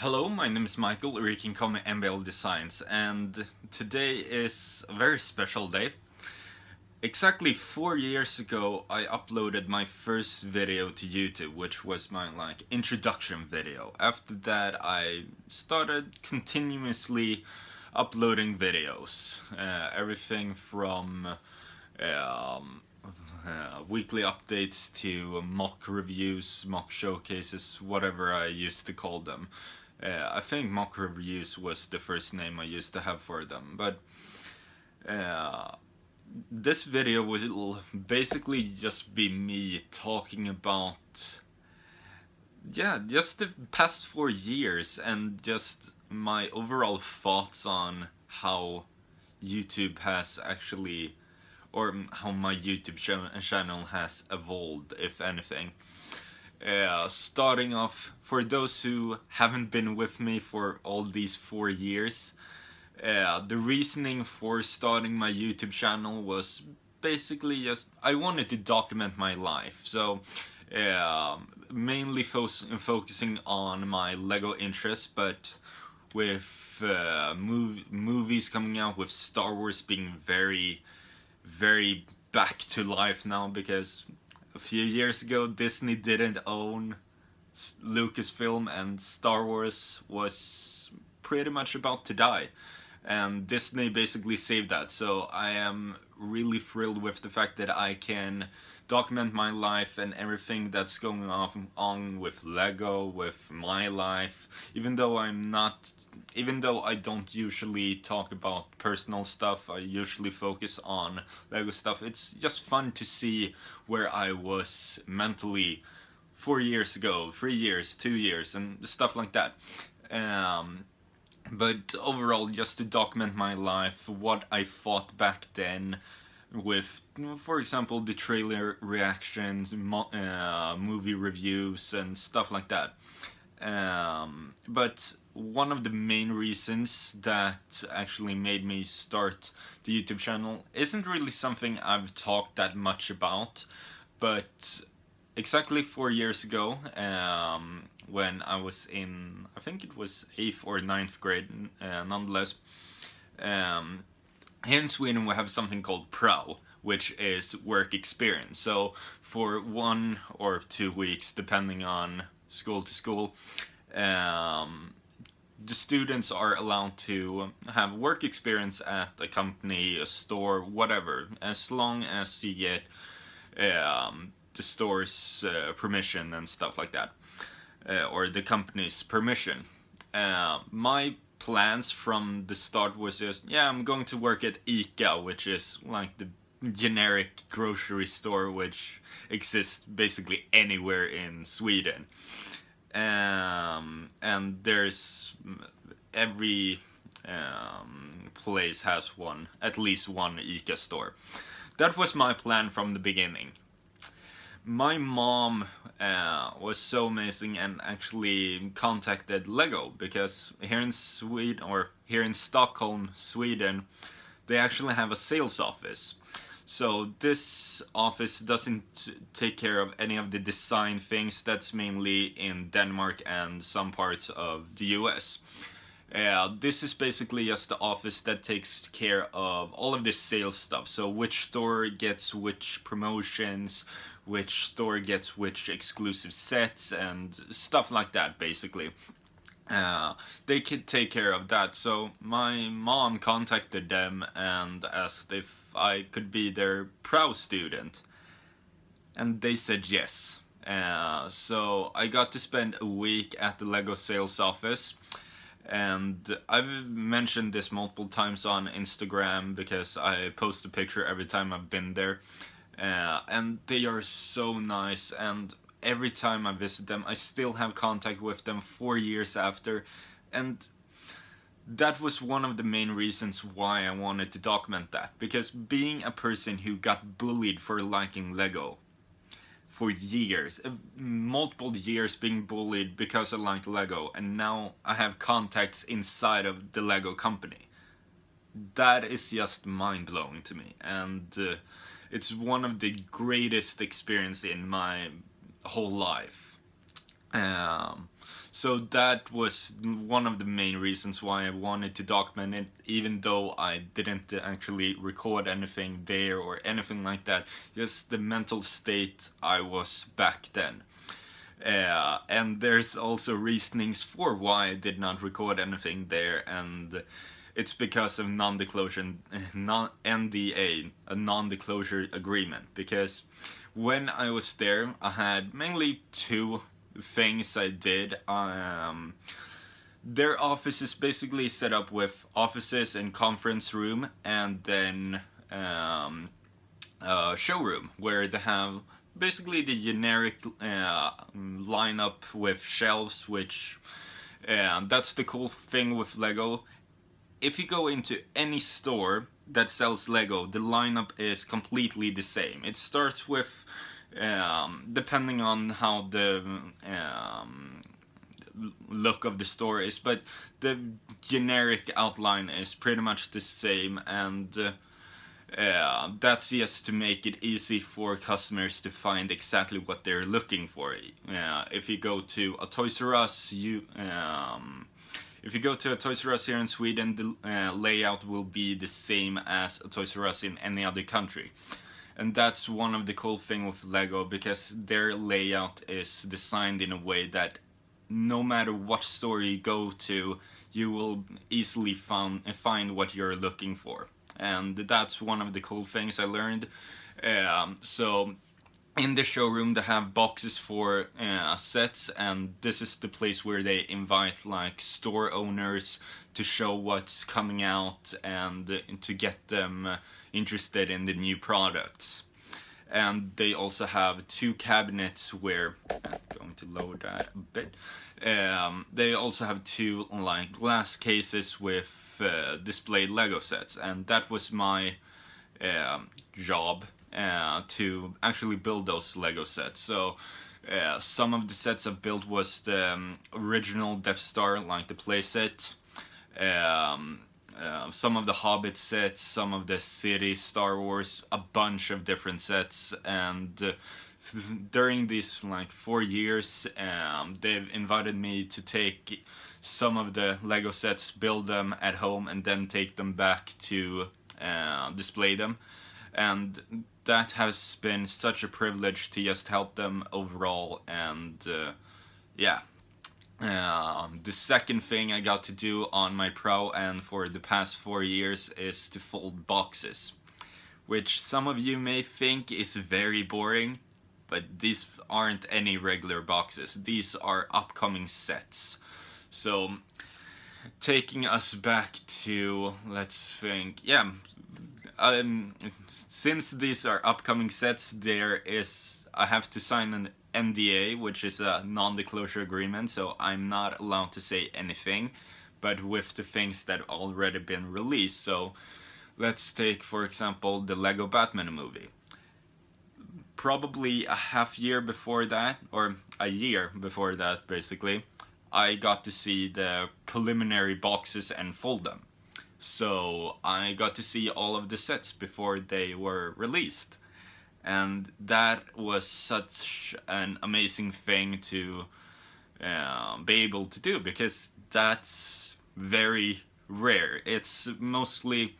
Hello, my name is Michael, or you can call me MBL Designs, and today is a very special day. Exactly 4 years ago, I uploaded my first video to YouTube, which was my introduction video. After that, I started continuously uploading videos, everything from weekly updates to mock reviews, mock showcases, whatever I used to call them. I think mock reviews was the first name I used to have for them, but this video will basically just be me talking about, just the past 4 years and just my overall thoughts on how YouTube has actually, or how my YouTube channel has evolved, if anything. Starting off, for those who haven't been with me for all these 4 years, the reasoning for starting my YouTube channel was basically just I wanted to document my life. So mainly focusing on my Lego interests, but with movies coming out, with Star Wars being very back to life now, because a few years ago Disney didn't own Lucasfilm and Star Wars was pretty much about to die, and Disney basically saved that. So I am really thrilled with the fact that I can document my life and everything that's going on with Lego, with my life, even though I don't usually talk about personal stuff. I usually focus on Lego stuff. It's just fun to see where I was mentally 4 years ago, 3 years, 2 years, and stuff like that. But overall, just to document my life, what I thought back then, with, for example, the trailer reactions, movie reviews, and stuff like that. But one of the main reasons that actually made me start the YouTube channel isn't really something I've talked that much about, but exactly 4 years ago, when I was in, I think it was 8th or 9th grade, nonetheless, here in Sweden we have something called prao, which is work experience. So for 1 or 2 weeks, depending on school to school, the students are allowed to have work experience at a company, a store, whatever, as long as you get the store's permission and stuff like that, or the company's permission. My plans from the start was just, I'm going to work at ICA, which is like the generic grocery store which exists basically anywhere in Sweden. And there's every place has at least one ICA store. That was my plan from the beginning. My mom was so amazing and actually contacted Lego, because here in Sweden, or here in Stockholm, Sweden, they actually have a sales office. So this office doesn't take care of any of the design things. That's mainly in Denmark and some parts of the US. This is basically just the office that takes care of all of this sales stuff. So which store gets which promotions, which store gets which exclusive sets, and stuff like that, basically. They could take care of that. So my mom contacted them and asked if I could be their prao student, and they said yes. So I got to spend a week at the Lego sales office, and I've mentioned this multiple times on Instagram because I post a picture every time I've been there, and they are so nice, and every time I visit them I still have contact with them 4 years after, and that was one of the main reasons why I wanted to document that, because being a person who got bullied for liking Lego for years, multiple years being bullied because I liked Lego, and now I have contacts inside of the Lego company. That is just mind-blowing to me, and it's one of the greatest experiences in my whole life. So that was one of the main reasons why I wanted to document it, even though I didn't actually record anything there or anything like that. Just the mental state I was back then. And there's also reasonings for why I did not record anything there, and it's because of non-disclosure, NDA, a non-disclosure agreement. Because when I was there, I had mainly two things I did. Their office is basically set up with offices and conference room, and then showroom where they have basically the generic lineup with shelves, which that's the cool thing with Lego. If you go into any store that sells Lego, the lineup is completely the same. It starts with, depending on how the look of the store is, but the generic outline is pretty much the same, and that's just to make it easy for customers to find exactly what they're looking for. If you go to a Toys R Us, if you go to a Toys R Us here in Sweden, the layout will be the same as a Toys R Us in any other country. And that's one of the cool things with Lego, because their layout is designed in a way that no matter what store you go to, you will easily find what you're looking for. And that's one of the cool things I learned. So in the showroom they have boxes for sets, and this is the place where they invite like store owners to show what's coming out and to get them interested in the new products. And they also have two cabinets where, I'm going to lower that a bit, they also have two like glass cases with displayed Lego sets, and that was my job to actually build those Lego sets. So some of the sets I built was the original Death Star, like the playset, some of the Hobbit sets, some of the City Star Wars, a bunch of different sets. And during these like 4 years, they've invited me to take some of the Lego sets, build them at home, and then take them back to display them. And that has been such a privilege to just help them overall. And yeah. The second thing I got to do on my Pro and for the past 4 years is to fold boxes, which some of you may think is very boring, but these aren't any regular boxes. These are upcoming sets. So taking us back to, let's think, yeah, since these are upcoming sets, I have to sign an NDA, which is a non-disclosure agreement, so I'm not allowed to say anything, but with the things that already been released. So let's take, for example, the Lego Batman movie. Probably a half year before that, or a year before that basically, I got to see the preliminary boxes and fold them. So I got to see all of the sets before they were released. And that was such an amazing thing to be able to do, because that's very rare. It's mostly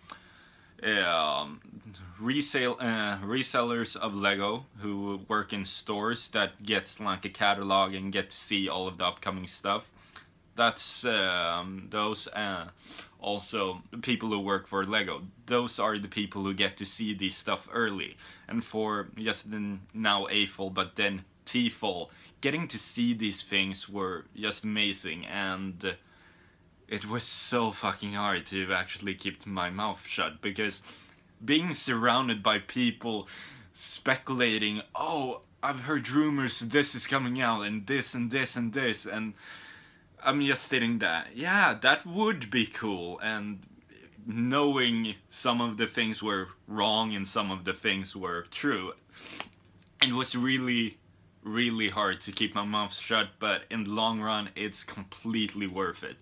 resellers of Lego who work in stores that gets like a catalog and get to see all of the upcoming stuff. That's those also the people who work for Lego. Those are the people who get to see this stuff early. And for just the now A-Fall, but then T-Fall, getting to see these things were just amazing. And it was so fucking hard to actually keep my mouth shut, because being surrounded by people speculating, oh, I've heard rumors this is coming out and this and this and this, and I'm just sitting there, yeah, that would be cool, and knowing some of the things were wrong and some of the things were true. It was really, really hard to keep my mouth shut, but in the long run, it's completely worth it.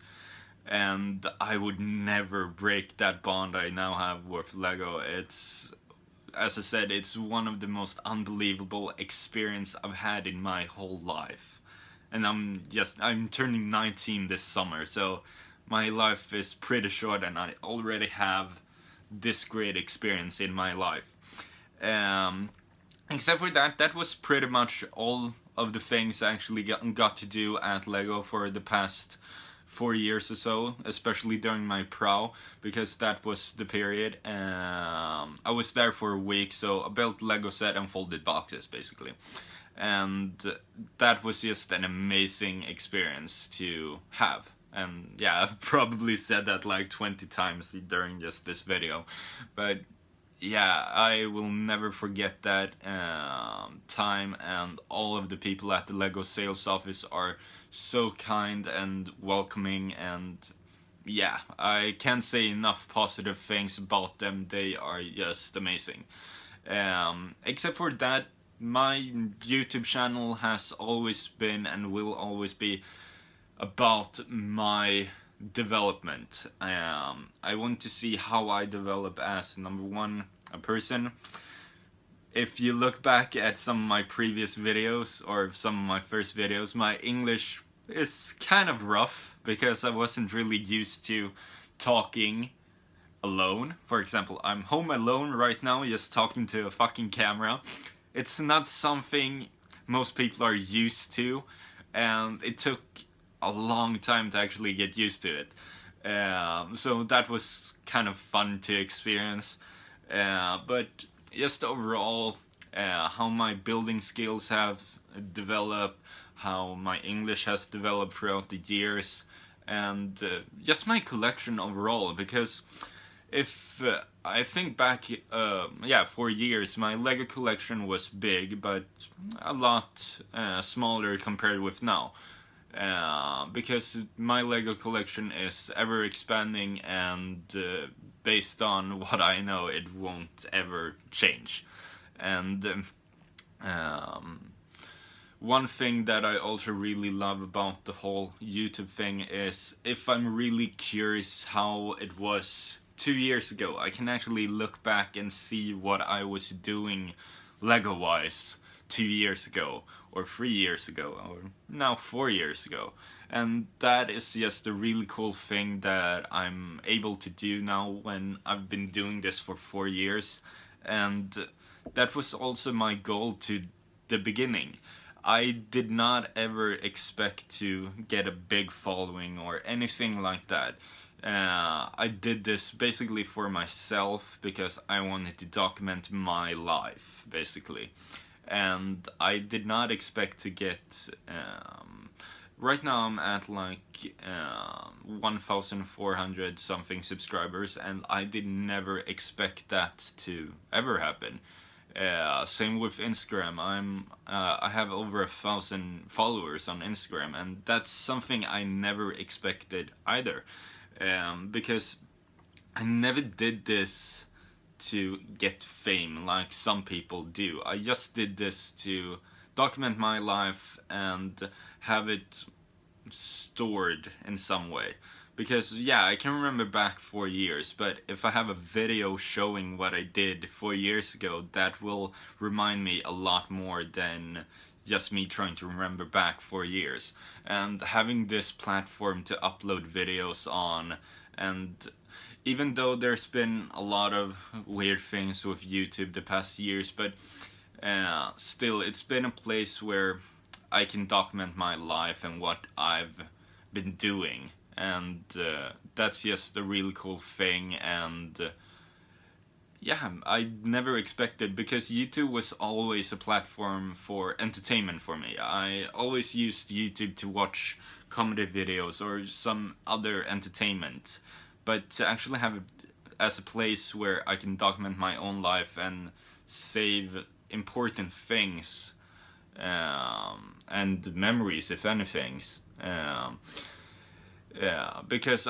And I would never break that bond I now have with Lego. It's, as I said, it's one of the most unbelievable experience I've had in my whole life. and I'm turning 19 this summer, so my life is pretty short and I already have this great experience in my life. Except for that, that was pretty much all of the things I actually got to do at LEGO for the past 4 years or so, especially during my pro, because that was the period. I was there for a week, so I built LEGO set and folded boxes, basically. And that was just an amazing experience to have. And yeah, I've probably said that like 20 times during just this video, but yeah, I will never forget that time, and all of the people at the LEGO sales office are so kind and welcoming, and yeah, I can't say enough positive things about them. They are just amazing. Except for that, my YouTube channel has always been and will always be about my development. I want to see how I develop as, number one, a person. If you look back at some of my previous videos or some of my first videos, my English is kind of rough because I wasn't really used to talking alone. For example, I'm home alone right now just talking to a fucking camera. It's not something most people are used to, and it took a long time to actually get used to it. So that was kind of fun to experience. But just overall, how my building skills have developed, how my English has developed throughout the years, and just my collection overall, because if I think back, yeah, 4 years, my LEGO collection was big, but a lot smaller compared with now. Because my LEGO collection is ever expanding, and based on what I know, it won't ever change. And one thing that I also really love about the whole YouTube thing is, if I'm really curious how it was 2 years ago, I can actually look back and see what I was doing LEGO wise 2 years ago, or 3 years ago, or now 4 years ago. And that is just a really cool thing that I'm able to do now when I've been doing this for 4 years. And that was also my goal to the beginning. I did not ever expect to get a big following or anything like that. I did this basically for myself because I wanted to document my life, basically. And I did not expect to get... right now I'm at like 1,400 something subscribers, and I did never expect that to ever happen. Same with Instagram. I have over 1,000 followers on Instagram, and that's something I never expected either. Because I never did this to get fame like some people do. I just did this to document my life and have it stored in some way. Because yeah, I can remember back 4 years, but if I have a video showing what I did 4 years ago, that will remind me a lot more than just me trying to remember back 4 years. And having this platform to upload videos on, and even though there's been a lot of weird things with YouTube the past years, but still, it's been a place where I can document my life and what I've been doing. And that's just a really cool thing. And yeah, I never expected, because YouTube was always a platform for entertainment for me. I always used YouTube to watch comedy videos or some other entertainment, but to actually have it as a place where I can document my own life and save important things and memories, if anything. Yeah, because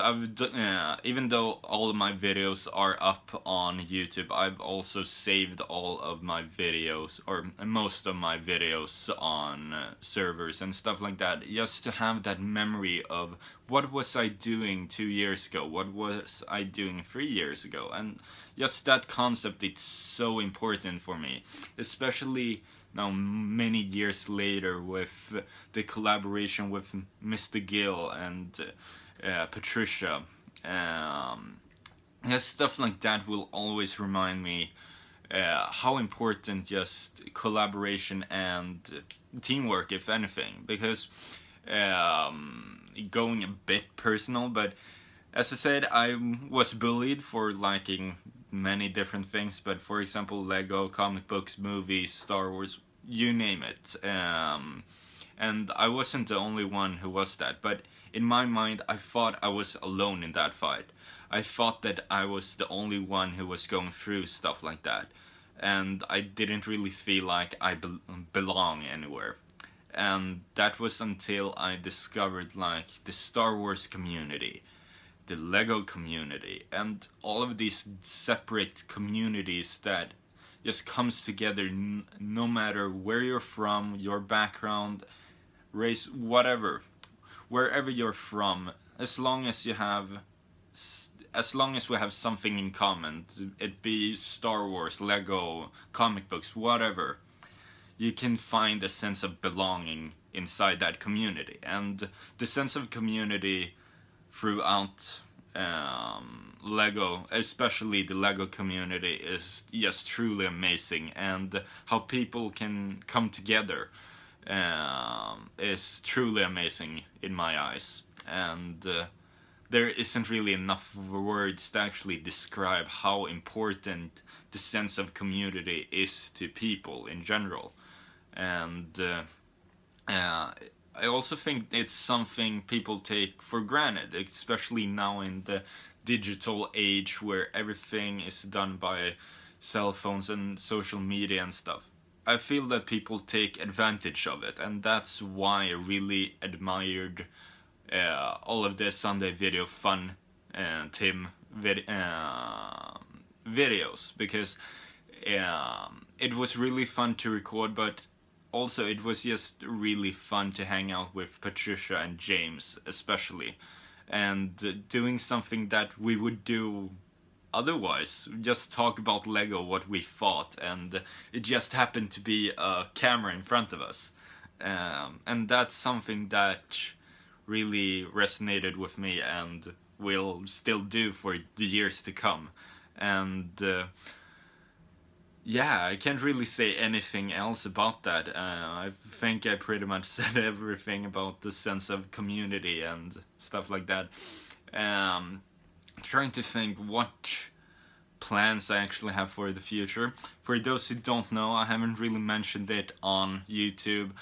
even though all of my videos are up on YouTube, I've also saved all of my videos, or most of my videos, on servers and stuff like that, just to have that memory of what was I doing 2 years ago, what was I doing 3 years ago, and just that concept, it's so important for me, especially now many years later with the collaboration with Mr. Gill and Patricia. Yeah, stuff like that will always remind me how important just collaboration and teamwork, if anything, because going a bit personal, but as I said, I was bullied for liking many different things, but for example, Lego, comic books, movies, Star Wars, you name it. And I wasn't the only one who was that, but in my mind, I thought I was alone in that fight. I thought that I was the only one who was going through stuff like that, and I didn't really feel like I belong anywhere. And that was until I discovered like the Star Wars community, the Lego community, and all of these separate communities that just comes together no matter where you're from, your background, race, whatever, wherever you're from, as long as you have, as long as we have something in common, it be Star Wars, Lego, comic books, whatever, you can find a sense of belonging inside that community. And the sense of community throughout Lego, especially the Lego community, is just truly amazing, and how people can come together is truly amazing in my eyes. And there isn't really enough words to actually describe how important the sense of community is to people in general. And I also think it's something people take for granted, especially now in the digital age where everything is done by cell phones and social media and stuff. I feel that people take advantage of it, and that's why I really admired all of the Sunday Video Fun Tim videos, because it was really fun to record, but also it was just really fun to hang out with Patricia and James especially, and doing something that we would do otherwise, just talk about Lego, what we thought, and it just happened to be a camera in front of us, and that's something that really resonated with me and will still do for the years to come. And yeah, I can't really say anything else about that. I think I pretty much said everything about the sense of community and stuff like that. Trying to think what plans I actually have for the future. For those who don't know, I haven't really mentioned it on YouTube.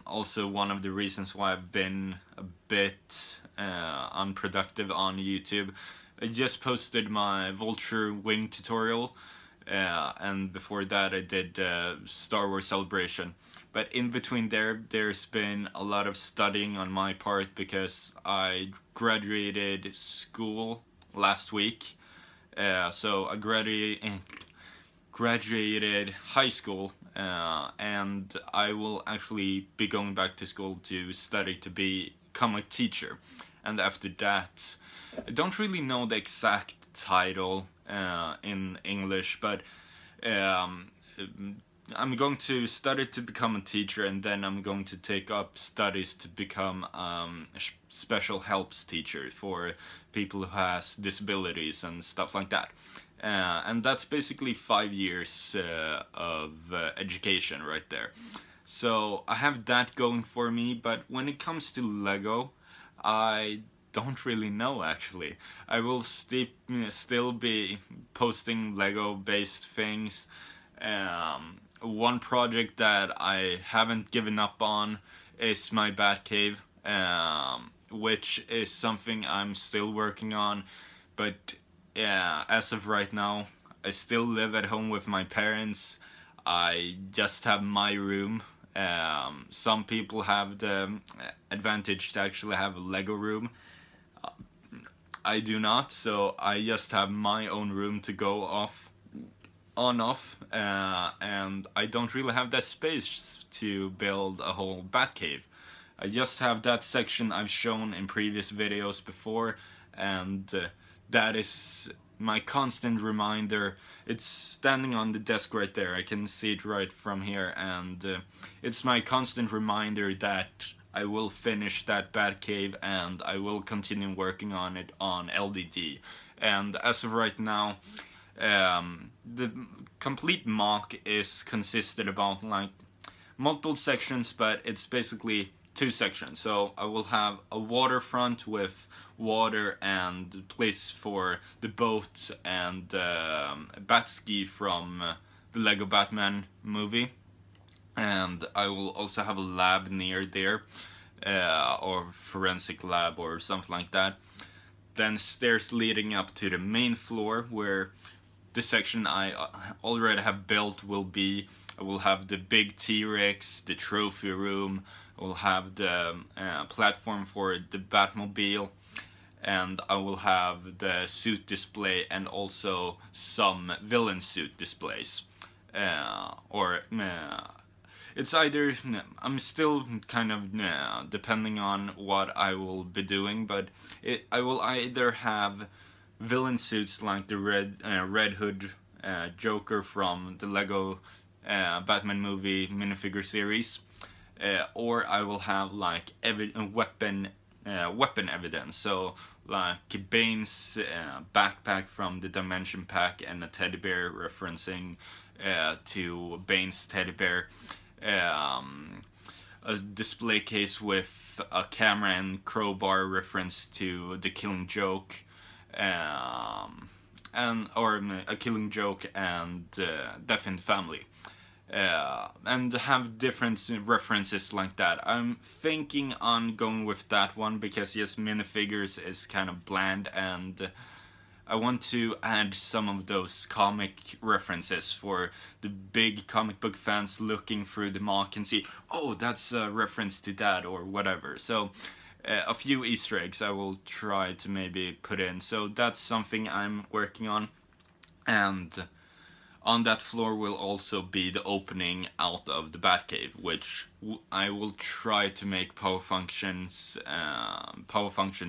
Also, one of the reasons why I've been a bit unproductive on YouTube. I just posted my Vulture Wing tutorial, and before that I did Star Wars Celebration. But in between there's been a lot of studying on my part, because I graduated school last week. So I graduated high school, and I will actually be going back to school to study to become a teacher. And after that, I don't really know the exact title in English, but I'm going to study to become a teacher, and then I'm going to take up studies to become a special helps teacher for people who has disabilities and stuff like that. And that's basically 5 years of education right there. So I have that going for me, but when it comes to Lego, I don't really know actually. I will still be posting Lego based things. One project that I haven't given up on is my Batcave, which is something I'm still working on, but yeah, as of right now, I still live at home with my parents. I just have my room. Some people have the advantage to actually have a Lego room. I do not, so I just have my own room to go off, and I don't really have that space to build a whole Batcave. I just have that section I've shown in previous videos before, and that is my constant reminder. It's standing on the desk right there. I can see it right from here, and it's my constant reminder that I will finish that Batcave and I will continue working on it on LDD. And as of right now, the complete mock is consisted about like multiple sections, but it's basically 2 sections. So I will have a waterfront with water and place for the boat and bat ski from the Lego Batman movie, and I will also have a lab near there, or forensic lab or something like that. Then stairs leading up to the main floor where the section I already have built will be. I will have the big T-Rex, the trophy room, I will have the platform for the Batmobile, and I will have the suit display and also some villain suit displays. It's either, I'm still kind of depending on what I will be doing, but I will either have villain suits like the Red Hood Joker from the Lego Batman movie minifigure series, or I will have like weapon evidence, so like Bane's backpack from the Dimension Pack and a teddy bear referencing to Bane's teddy bear, a display case with a camera and crowbar reference to the Killing Joke, or a Killing Joke and Death in the Family. And have different references like that. I'm thinking on going with that one because yes, minifigures is kind of bland, and I want to add some of those comic references for the big comic book fans looking through the mock and see, oh, that's a reference to that or whatever. So a few Easter eggs I will try to maybe put in. So that's something I'm working on, and on that floor will also be the opening out of the Batcave, which I will try to make power function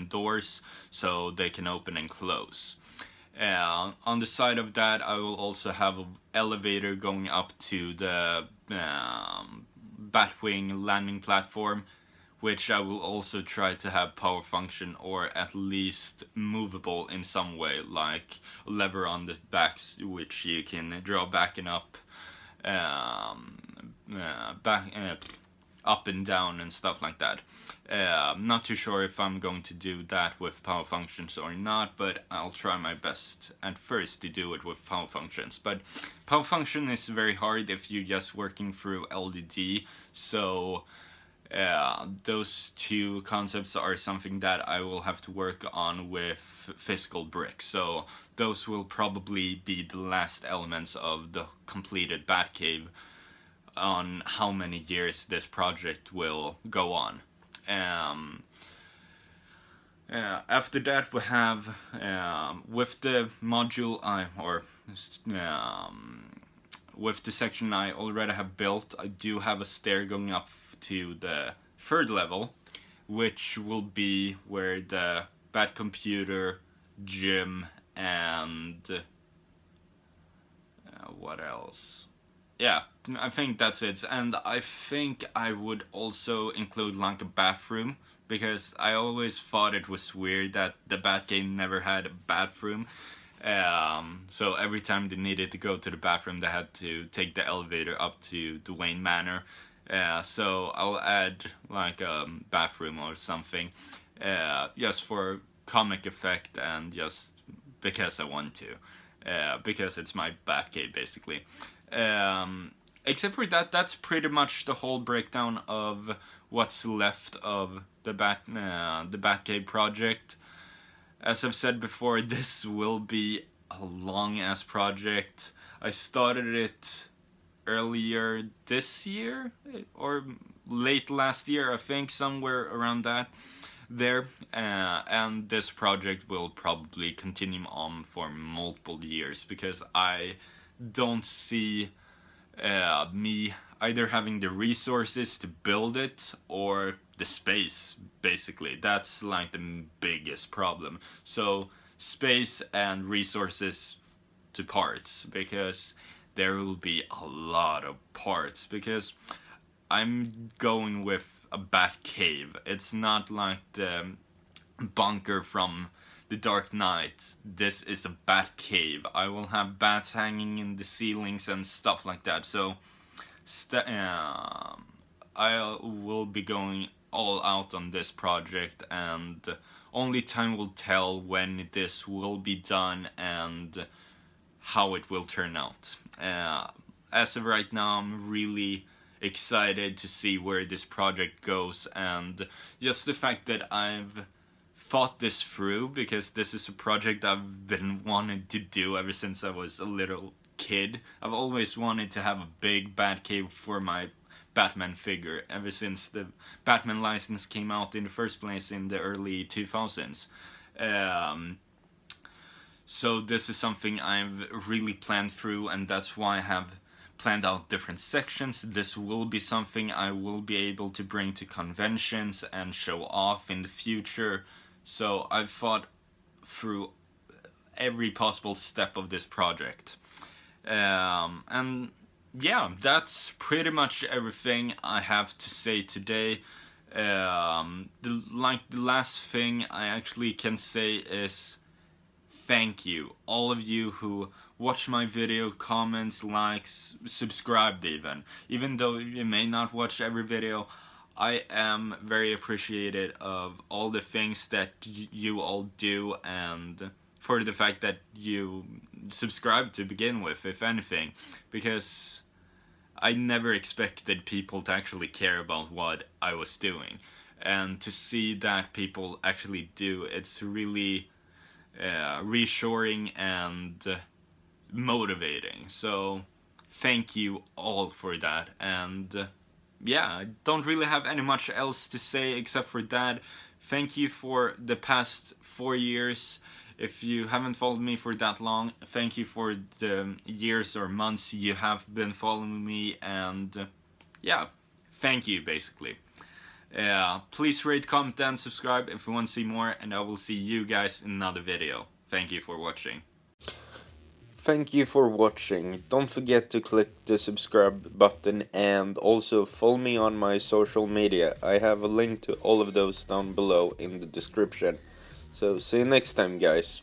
doors so they can open and close. On the side of that, I will also have an elevator going up to the Batwing landing platform, which I will also try to have power function or at least movable in some way, like a lever on the back which you can draw back and up, up and down and stuff like that. I'm not too sure if I'm going to do that with power functions or not, but I'll try my best at first to do it with power functions. But power function is very hard if you're just working through LDD, so those 2 concepts are something that I will have to work on with physical bricks. So those will probably be the last elements of the completed Batcave on how many years this project will go on. After that we have, with the module with the section I already have built, I do have a stair going up to the 3rd level, which will be where the Bat Computer, gym, and what else? Yeah, I think that's it. And I think I would also include like a bathroom, because I always thought it was weird that the Batcave never had a bathroom. So every time they needed to go to the bathroom, they had to take the elevator up to the Wayne Manor. So I'll add like a bathroom or something, just for comic effect and just because I want to, because it's my Batcave basically. Except for that, that's pretty much the whole breakdown of what's left of the Batcave project. As I've said before, this will be a long-ass project. I started it earlier this year, or late last year, I think, somewhere around that there, and this project will probably continue on for multiple years, because I don't see me either having the resources to build it or the space, basically. That's like the biggest problem. So space and resources to parts, because there will be a lot of parts, because I'm going with a bat cave. It's not like the bunker from the Dark Knight. This is a bat cave. I will have bats hanging in the ceilings and stuff like that, so I will be going all out on this project, and only time will tell when this will be done and how it will turn out. As of right now, I'm really excited to see where this project goes, and just the fact that I've thought this through, because this is a project I've been wanting to do ever since I was a little kid. I've always wanted to have a big bat cave for my Batman figure ever since the Batman license came out in the first place in the early 2000s. So this is something I've really planned through, and that's why I have planned out different sections. This will be something I will be able to bring to conventions and show off in the future. So I've thought through every possible step of this project. And yeah, that's pretty much everything I have to say today. The last thing I actually can say is thank you, all of you who watch my video, comments, likes, subscribed even though you may not watch every video. I am very appreciative of all the things that you all do, and for the fact that you subscribe to begin with, if anything, because I never expected people to actually care about what I was doing, and to see that people actually do, it's really reassuring and motivating. So thank you all for that, and yeah, I don't really have any much else to say except for that. Thank you for the past 4 years. If you haven't followed me for that long, thank you for the years or months you have been following me, and yeah, thank you basically. Please rate, comment and subscribe if you want to see more, and I will see you guys in another video. Thank you for watching. Thank you for watching. Don't forget to click the subscribe button, and also follow me on my social media. I have a link to all of those down below in the description. So see you next time, guys.